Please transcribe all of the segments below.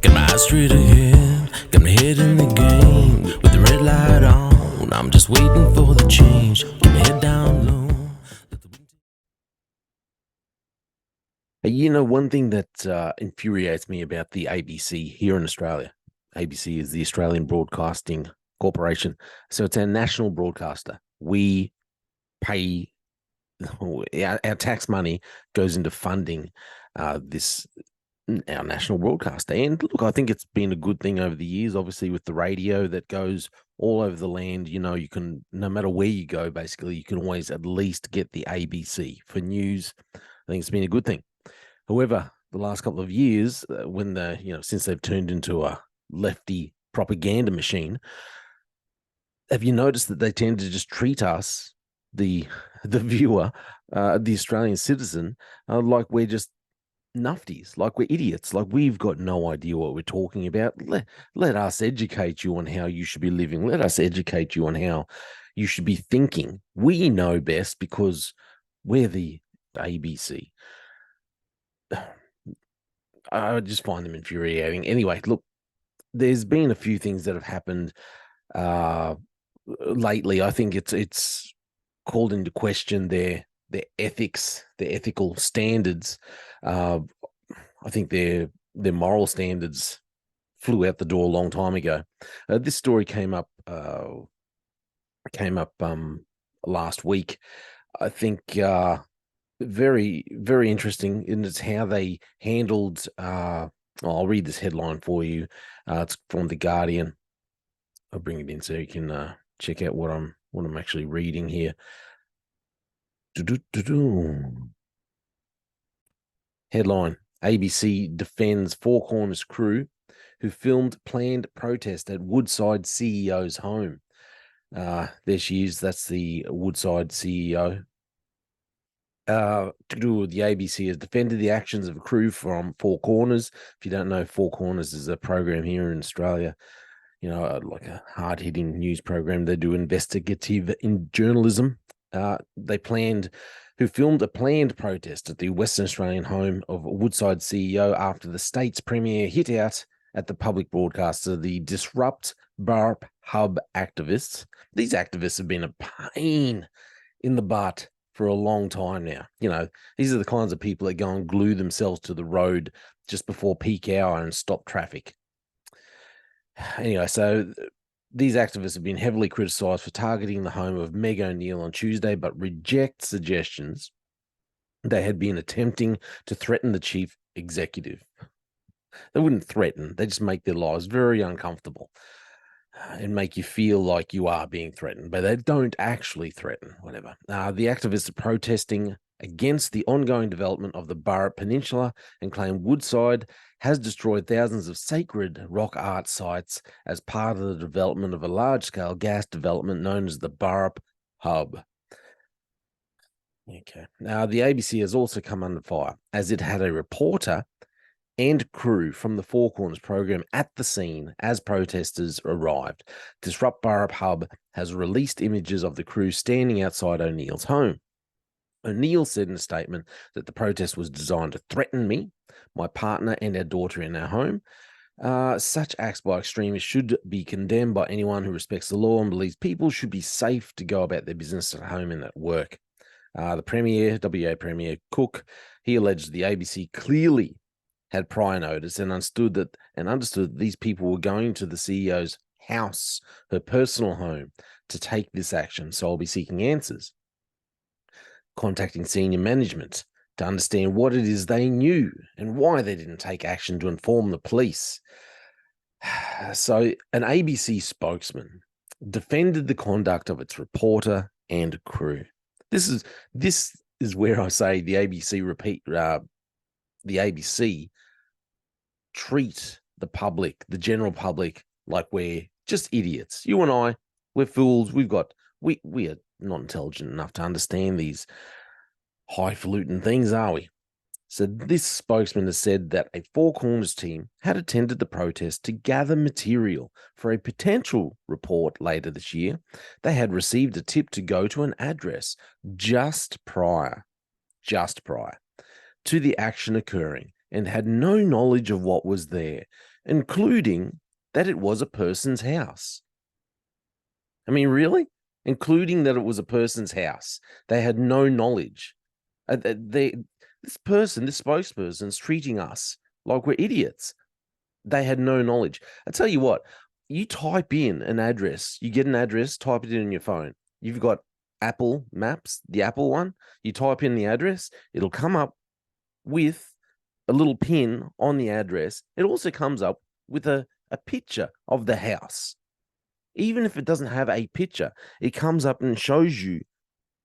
Got my eyes straight ahead, got my head in the game. With the red light on, I'm just waiting for the change. Keep my head down low. One thing that infuriates me about the ABC here in Australia, ABC is the Australian Broadcasting Corporation. So it's our national broadcaster. We pay our tax money goes into funding this our national broadcaster. And look, I think it's been a good thing over the years, obviously, with the radio that goes all over the land. You can, no matter where you go, basically, you can always at least get the ABC for news. I think it's been a good thing. However, the last couple of years, since they've turned into a lefty propaganda machine, have you noticed that they tend to just treat us, the viewer, the Australian citizen, like we're just nufties, like we're idiots, like we've got no idea what we're talking about. Let us educate you on how you should be living. Let us educate you on how you should be thinking. We know best because we're the ABC. I just find them infuriating. Anyway, look, there's been a few things that have happened lately. I think it's called into question their ethics, their ethical standards. I think their moral standards flew out the door a long time ago. This story came up last week. I think very, very interesting, and it's how they handled. I'll read this headline for you. It's from The Guardian. I'll bring it in so you can check out what I'm actually reading here. Headline: ABC defends Four Corners crew who filmed planned protest at Woodside CEO's home. There she is. That's the Woodside CEO. The ABC has defended the actions of a crew from Four Corners. If you don't know, Four Corners is a program here in Australia, like a hard-hitting news program. They do investigative in journalism. Who filmed a planned protest at the Western Australian home of Woodside CEO after the state's premier hit out at the public broadcaster, the Disrupt Burrup Hub activists. These activists have been a pain in the butt for a long time now. These are the kinds of people that go and glue themselves to the road just before peak hour and stop traffic. Anyway, so these activists have been heavily criticised for targeting the home of Meg O'Neill on Tuesday, but reject suggestions they had been attempting to threaten the chief executive. They wouldn't threaten, they just make their lives very uncomfortable and make you feel like you are being threatened, but they don't actually threaten, whatever. The activists are protesting against the ongoing development of the Burrup Peninsula and claim Woodside has destroyed thousands of sacred rock art sites as part of the development of a large-scale gas development known as the Burrup Hub. Okay. Now, the ABC has also come under fire as it had a reporter and crew from the Four Corners program at the scene as protesters arrived. Disrupt Burrup Hub has released images of the crew standing outside O'Neill's home. O'Neill said in a statement that the protest was designed to threaten me, my partner, and our daughter in our home. Such acts by extremists should be condemned by anyone who respects the law and believes people should be safe to go about their business at home and at work. The Premier, WA Premier Cook, he alleged the ABC clearly had prior notice and understood that these people were going to the CEO's house, her personal home, to take this action. So I'll be seeking answers, contacting senior management to understand what it is they knew and why they didn't take action to inform the police. So an ABC spokesman defended the conduct of its reporter and crew. This is where I say the ABC treat the public, the general public, like we're just idiots. You and I, we're fools. We are not intelligent enough to understand these highfalutin things, are we? So this spokesman has said that a Four Corners team had attended the protest to gather material for a potential report later this year. They had received a tip to go to an address just prior to the action occurring and had no knowledge of what was there, including that it was a person's house. I mean, really? Including that it was a person's house. They had no knowledge. This spokesperson's treating us like we're idiots. They had no knowledge. I tell you what, you type in an address, you get an address, type it in on your phone. You've got Apple Maps, the Apple one. You type in the address, it'll come up with a little pin on the address. It also comes up with a picture of the house. Even if it doesn't have a picture, it comes up and shows you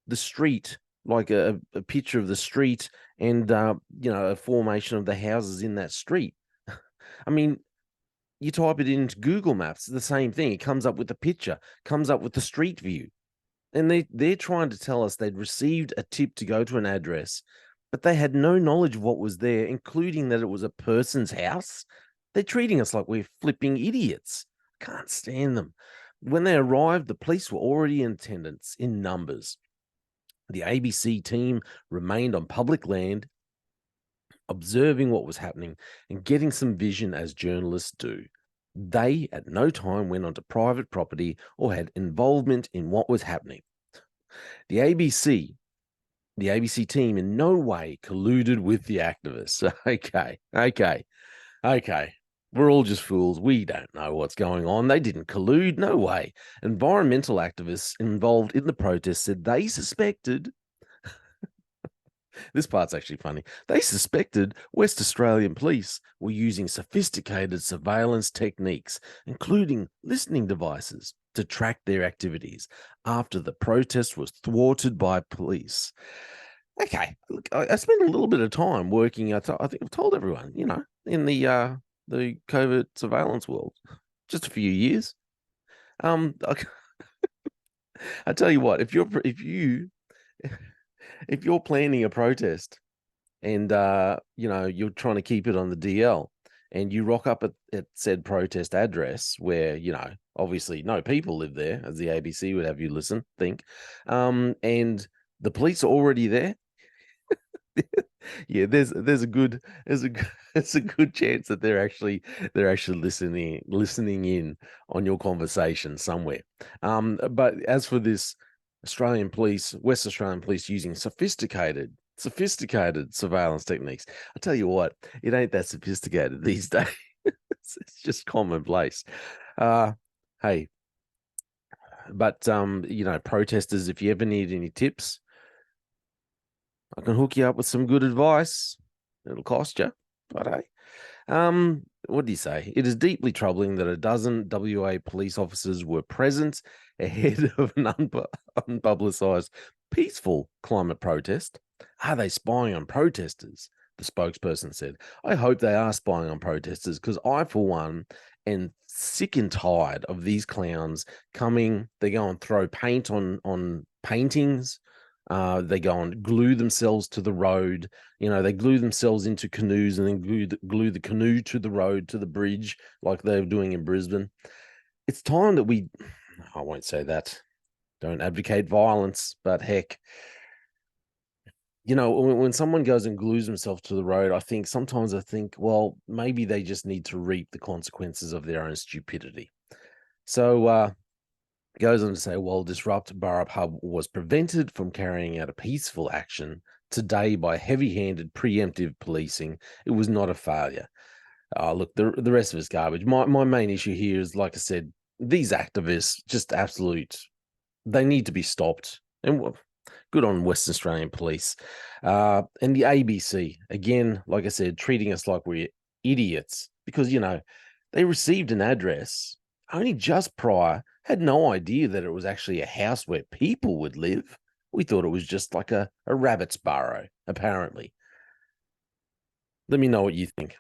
the street, like a picture of the street and, a formation of the houses in that street. I mean, you type it into Google Maps, the same thing. It comes up with a picture, comes up with the street view. And they're trying to tell us they'd received a tip to go to an address, but they had no knowledge of what was there, including that it was a person's house. They're treating us like we're flipping idiots. Can't stand them. When they arrived, the police were already in attendance in numbers. The ABC team remained on public land, observing what was happening and getting some vision as journalists do. They at no time went onto private property or had involvement in what was happening. The ABC team in no way colluded with the activists. Okay. We're all just fools. We don't know what's going on. They didn't collude. No way. Environmental activists involved in the protest said they suspected. This part's actually funny. They suspected West Australian police were using sophisticated surveillance techniques, including listening devices, to track their activities after the protest was thwarted by police. Okay, look, I spent a little bit of time working. I think I've told everyone, in the COVID surveillance world, just a few years. I tell you what, if you're planning a protest and you're trying to keep it on the DL and you rock up at said protest address where obviously no people live there, as the ABC would have you think, and the police are already there. Yeah, there's a good chance that they're actually listening in on your conversation somewhere. But as for this West Australian police using sophisticated surveillance techniques, I tell you what, it ain't that sophisticated these days. It's just commonplace. Hey, but protesters, if you ever need any tips, I can hook you up with some good advice. It'll cost you, but hey. What do you say? It is deeply troubling that a dozen WA police officers were present ahead of an unpublicised peaceful climate protest. Are they spying on protesters? The spokesperson said. I hope they are spying on protesters, because I, for one, am sick and tired of these clowns coming. They go and throw paint on paintings. They go and glue themselves to the road. They glue themselves into canoes and then glue the canoe to the road, to the bridge, like they're doing in Brisbane. It's time that I won't say that. Don't advocate violence, but heck, when someone goes and glues themselves to the road, sometimes I think, well, maybe they just need to reap the consequences of their own stupidity. So, goes on to say, while Disrupt Burrup Hub was prevented from carrying out a peaceful action today by heavy-handed preemptive policing, it was not a failure. Look, the rest of it's garbage. My main issue here is, like I said, these activists, just they need to be stopped. And good on Western Australian police. And the ABC, again, like I said, treating us like we're idiots because, they received an address only just prior, had no idea that it was actually a house where people would live. We thought it was just like a rabbit's burrow, apparently. Let me know what you think.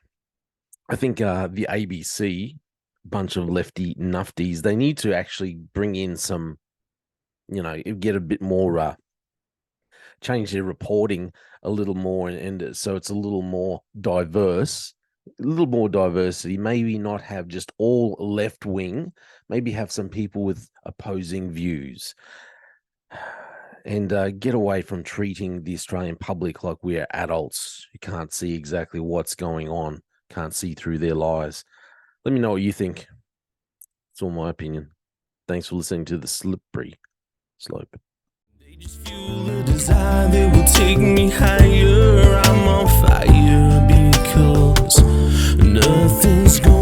I think the ABC, bunch of lefty nufties, they need to actually bring in some, get a bit more, change their reporting a little more, and so it's a little more diverse. A little more diversity, maybe not have just all left wing, maybe have some people with opposing views. and get away from treating the Australian public like we're adults who can't see exactly what's going on, can't see through their lies. Let me know what you think. It's all my opinion. Thanks for listening to The Slippery Slope. They just fuel a desire that will take me higher. I'm on fire because nothing's going